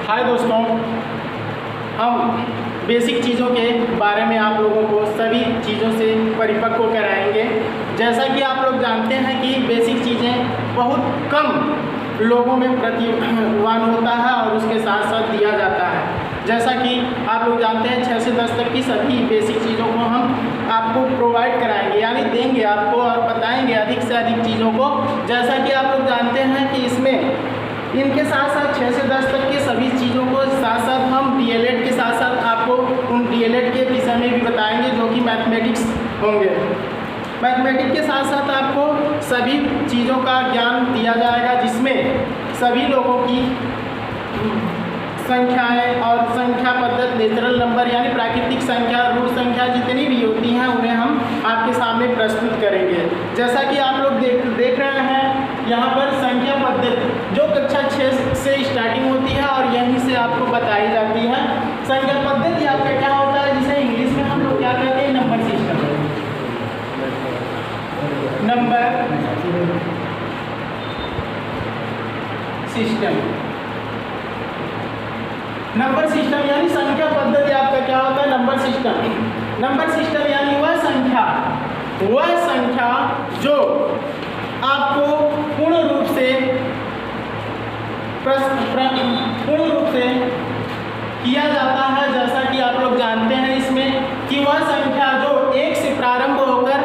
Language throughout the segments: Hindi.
हाय दोस्तों, हम बेसिक चीज़ों के बारे में आप लोगों को सभी चीज़ों से परिपक्व कराएंगे। जैसा कि आप लोग जानते हैं कि बेसिक चीज़ें बहुत कम लोगों में प्रतिभावान होता है और उसके साथ साथ दिया जाता है। जैसा कि आप लोग जानते हैं 6 से 10 तक की सभी बेसिक चीज़ों को हम आपको प्रोवाइड कराएंगे, यानी देंगे आपको और बताएंगे अधिक से अधिक चीज़ों को। जैसा कि आप लोग जानते हैं कि इसमें इनके साथ साथ 6 से 10 तक के सभी चीज़ों को साथ साथ हम डीएलएड के साथ साथ आपको उन डीएलएड के विषय में भी बताएंगे जो कि मैथमेटिक्स होंगे। मैथमेटिक्स के साथ साथ आपको सभी चीज़ों का ज्ञान दिया जाएगा, जिसमें सभी लोगों की संख्याएं और संख्या पद्धति, नेचुरल नंबर यानी प्राकृतिक संख्या, रूट संख्या जितनी भी होती हैं उन्हें हम आपके सामने प्रस्तुत करेंगे। जैसा कि आप लोग देख रहे हैं यहाँ पर संख्या पद्धति जो कक्षा 6 से स्टार्टिंग होती है और यहीं से आपको बताई जाती है। संख्या पद्धति आपका क्या होता है, जिसे इंग्लिश में हम लोग क्या कहते हैं, number system. Number system, number system यानी संख्या पद्धति आपका क्या होता है, नंबर सिस्टम। नंबर सिस्टम यानी वह संख्या जो आपको पूर्ण रूप से किया जाता है। जैसा कि आप लोग जानते हैं इसमें कि वह संख्या जो 1 से प्रारंभ होकर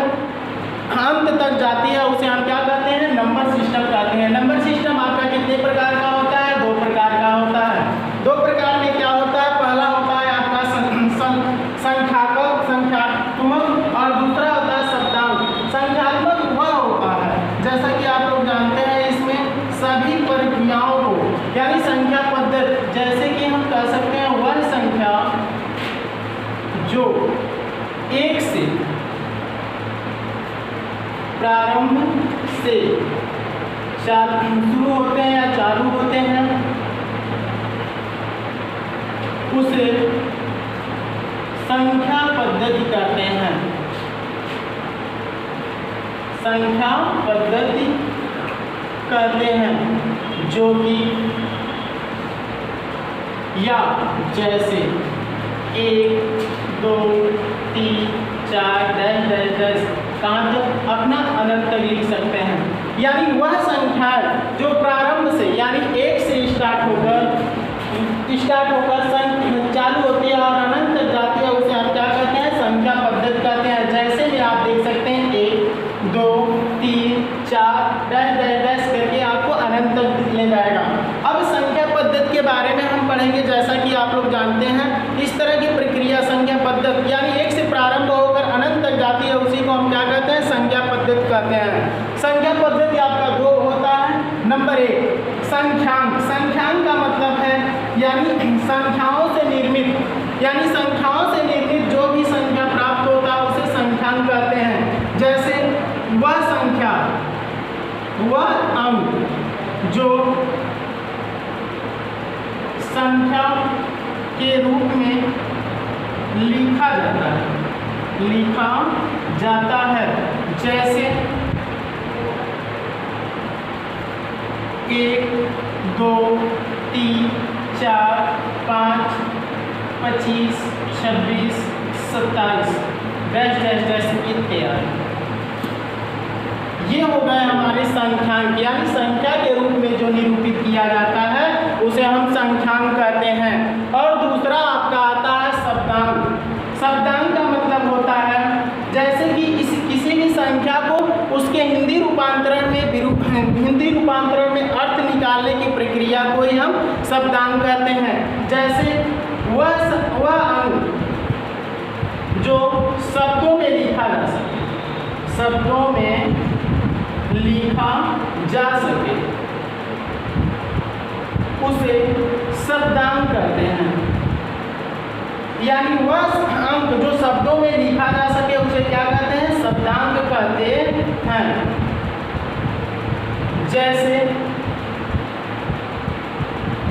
अंत तक जाती है उसे हम क्या कहते हैं, नंबर सिस्टम कहते हैं। नंबर सिस्टम आपका कितने प्रकार का होता है, 2 प्रकार का होता है। 2 प्रकार में क्या होता है, पहला होता है आपका संख्यात्मक और दूसरा होता है शब्दांक। संख्यात्मक वह होता है, जैसा कि आप लोग जानते हैं इसमें सभी प्रक्रियाओं को यानी संख्या पद्धति, जैसे कि हम कह सकते हैं वह संख्या जो 1 से प्रारंभ से शुरू होते हैं या चालू होते हैं उसे संख्या पद्धति कहते हैं। संख्या पद्धति कहते हैं, जो कि या जैसे 1, 2, 3, 4 10 कहाँ तक अपना अनंत तक लिख सकते हैं। यानी वह संख्या जो प्रारंभ से यानी 1 से स्टार्ट होकर चालू होती है और अनंत तक जाती है उसे हम क्या कहते हैं, संख्या पद्धति कहते हैं। जैसे भी आप देख सकते हैं 1, 2, 3, 4 10 करके आपको अनंत तक ले जाएगा। अब संख्या पद्धति के बारे में हम पढ़ेंगे। जैसा कि आप लोग जानते हैं इस तरह की प्रक्रिया संख्या पद्धति यानी 1 से प्रारंभ होकर अनंत तक जाती है, उसी को हम क्या कहते हैं, संख्या पद्धति कहते हैं। संख्या पद्धति आपका 2 होता है। नंबर 1 संख्यांक। संख्यांक का मतलब है यानी संख्याओं से निर्मित जो भी संख्या प्राप्त होता है उसे संख्यांक कहते हैं। जैसे वह संख्या, वह अंक जो संख्या के रूप में लिखा जाता है। जैसे 1, 2, 3, 4, 5, 25, 26, 27 इत्यादि। ये हो गए हमारे संख्यांक, यानी संख्या के रूप में जो निरूपित किया जाता है उसे हम संख्यांक कहते हैं। और दूसरा आपका आता है शब्दांक। शब्दांक का मतलब होता है जैसे कि किसी भी संख्या को उसके हिंदी रूपांतरण में अर्थ निकालने की प्रक्रिया को ही हम शब्दांक कहते हैं। जैसे वह अंक जो शब्दों में लिखा जा सके उसे शब्दांक कहते हैं। यानी वह अंक जो शब्दों में लिखा जा सके उसे क्या कहते हैं, शब्दांक कहते हैं। जैसे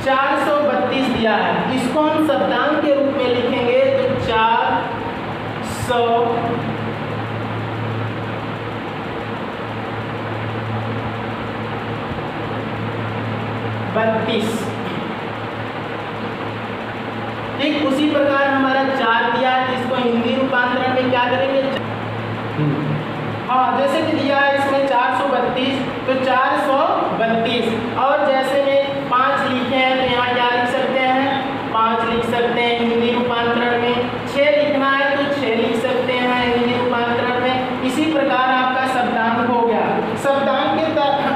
432 दिया है, इसको हम शब्दांक के रूप में लिखेंगे तो 432। प्रकार हमारा 4 दिया है, तो इसको हिंदी रूपांतरण में क्या करेंगे? हाँ, जैसे कि दिया है इसमें 432, तो 432। और जैसे में 5 लिखे हैं तो यहाँ क्या लिख सकते हैं? 5 लिख सकते हैं हिंदी रूपांतरण में। 6 लिखना है तो 6 लिख सकते हैं हिंदी रूपांतरण में। इसी प्रकार आपका शब्दांक हो गया। शब्दांक के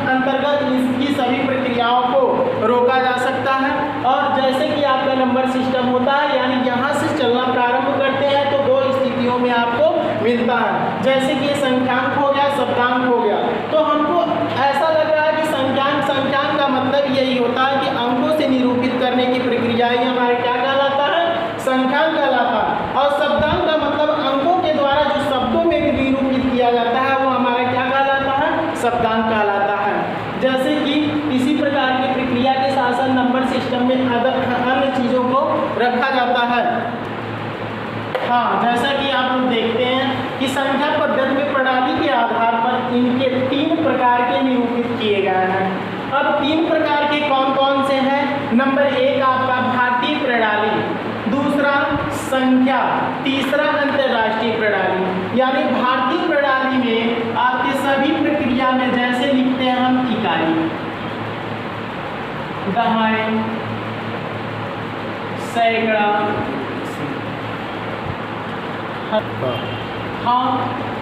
अंतर्गत इसकी सभी प्रक्रियाओं को रोका जा सकता है। और जैसे कि आपका नंबर सिस्टम होता है, यानी यहाँ से चलना प्रारंभ करते हैं तो 2 स्थितियों में आपको मिलता है। जैसे कि संख्यांक हो गया, शब्दांक हो गया। तो हमको ऐसा लग रहा है कि संख्यांक का मतलब यही होता है कि अंकों से निरूपित करने की प्रक्रिया ही हमारे क्या कहलाता है? संख्यांक कहलाता है। और शब्दांक का मतलब अंकों के द्वारा जो शब्दों में निरूपित किया जाता है वो हमारा क्या कहलाता है? शब्दांक कहलाता है। जैसे कि इसी प्रकार की प्रक्रिया के साथ साथ नंबर सिस्टम में अन्य चीज़ों को रखा जाता है। हाँ, जैसा कि आप लोग देखते हैं कि संख्या पद्धति प्रणाली के आधार पर इनके 3 प्रकार के निरूपित किए गए हैं। अब 3 प्रकार के कौन कौन से हैं? नंबर 1 आपका भारतीय प्रणाली, दूसरा संख्या, तीसरा अंतर्राष्ट्रीय प्रणाली। यानी भारतीय प्रणाली में आपके सभी प्रक्रिया में जैसे लिखते हैं हम इकाई, दहाई, सैकड़ा, हाँ,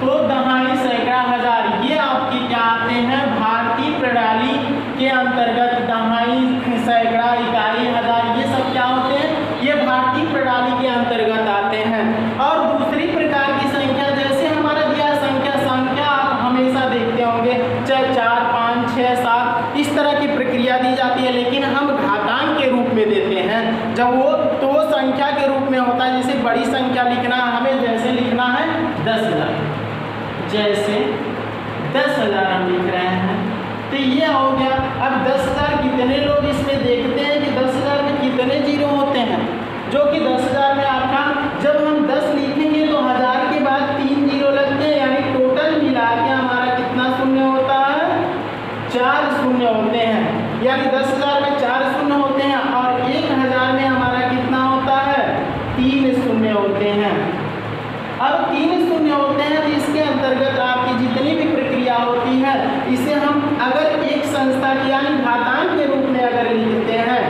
तो दहाई, सैकड़ा, हजार, ये आपके क्या आते हैं? भारतीय प्रणाली के अंतर्गत दहाई, सैकड़ा, इकाई, हजार, ये सब क्या होते हैं? ये भारतीय प्रणाली के अंतर्गत आते हैं। और दूसरी प्रकार की संख्या, जैसे हमारा दिया संख्या आप हमेशा देखते होंगे, चाहे 4, 5, 6, 7 इस तरह की प्रक्रिया दी जाती है, लेकिन हम घातांक के रूप में देते हैं। जब वो तो संख्या के रूप में होता है। जैसे बड़ी संख्या लिखना हमें, जैसे लिखना है 10,000, जैसे 10,000 हम लिख रहे हैं, तो ये हो गया। अब 10,000 कितने लोग इसमें देखते हैं कि 10,000 में कितने जीरो होते हैं? जो कि 10,000 में आपका जब हम 10 लिखेंगे तो 1000 के बाद 3 जीरो लगते हैं, यानी टोटल मिला के हमारा कितना शून्य होता है? 4 शून्य होते हैं। यानी 10,000 में 4 शून्य होते हैं और 1,000 में हमारा कितना होता है? 3 शून्य होते हैं। अब 3 शून्य होते हैं तो इसके अंतर्गत आपकी जितनी भी प्रक्रिया होती है, इसे हम अगर एक संस्था की यानी घातांक के रूप में अगर लिखते हैं,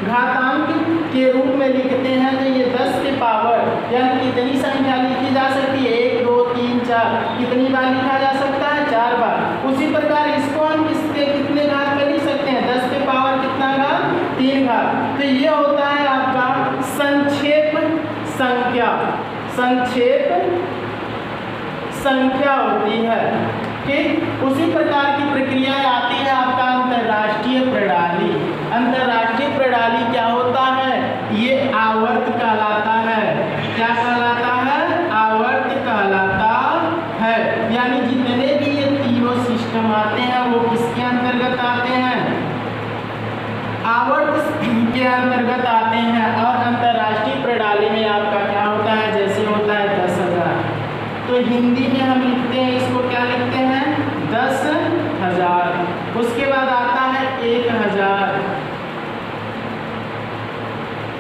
घातांक के रूप में लिखते हैं, तो ये 10 के पावर यानी कितनी संख्या लिखी जा सकती है? 1, 2, 3, 4 कितनी बार लिखा जा सकता है? 4 बार। उसी प्रकार इसको हम किसके कितने घात में लिख सकते हैं? 10 के पावर कितना घात? 3 घात। तो ये होता है आपका संक्षेप संख्या। संक्षेप संख्या होती है। ठीक, उसी प्रकार की प्रक्रिया आती है आपका अंतर्राष्ट्रीय प्रणाली। अंतर्राष्ट्रीय प्रणाली क्या होता है? ये आवर्त कहलाता है। क्या कहलाता है? आवर्त कहलाता है। यानी जितने भी ये तीनों सिस्टम आते हैं वो किसके अंतर्गत आते हैं? आवर्त के अंतर्गत आते हैं। और अंतर्राष्ट्रीय प्रणाली में आपका क्या होता है? जैसे होता है 10,000, तो हिंदी में हम लिखते हैं, इसको क्या लिखते हैं? 10,000। उसके बाद आता है 1,000।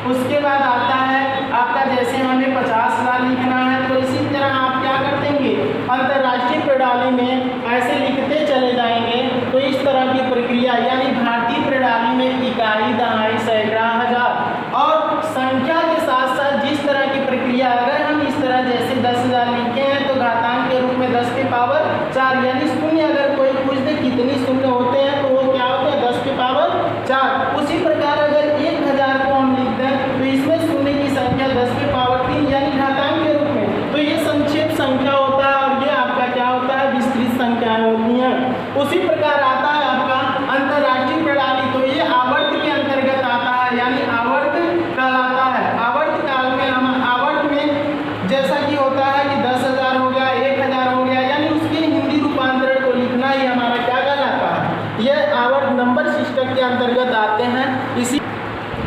उसके बाद आता है आपका, जैसे हमें 50,000 लिखना है तो इसी तरह आप क्या कर देंगे? अंतर्राष्ट्रीय प्रणाली में ऐसे लिखते चले जाएंगे। तो इस तरह की प्रक्रिया यानी भारतीय प्रणाली में इकाई, दहाई, सैकड़ा, हजार और संख्या के साथ साथ जिस तरह की प्रक्रिया अगर हम इस तरह जैसे 10,000 लिखे हैं तो घातांक के रूप में 10 के पावर 4 यानी शून्य अगर कोई पूछ दे कितने शून्य होते हैं तो वो क्या होते हैं? 10 के पावर 4। उसी प्रकार अगर 1,000 को हम लिख दें तो इसमें शून्य की संख्या 10 के पावर 3 यानी घातांक के रूप में। तो ये संक्षेप संख्या होता है और ये आपका क्या होता है? विस्तृत संख्याएं होती हैं। उसी प्रकार आता है आपका अंतर्राष्ट्रीय प्रणाली, तो ये आवर्त के अंतर्गत आता है यानी आवर्त कहलाता है। आवर्त काल में हम आवर्त में जैसा कि होता है कि 10,000 हो गया, 1,000 हो गया, यानी उसके हिंदी रूपांतरण को लिखना ही हमारा क्या कहलाता है? ये आवर्त नंबर सिस्टम के अंतर्गत आते हैं।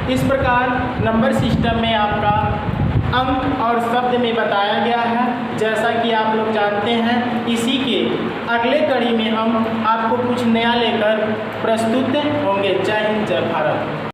इस प्रकार नंबर सिस्टम में आपका अंक और शब्द में बताया गया है। जैसा कि आप लोग जानते हैं, इसी के अगले कड़ी में हम आपको कुछ नया लेकर प्रस्तुत होंगे। जय हिंद, जय भारत।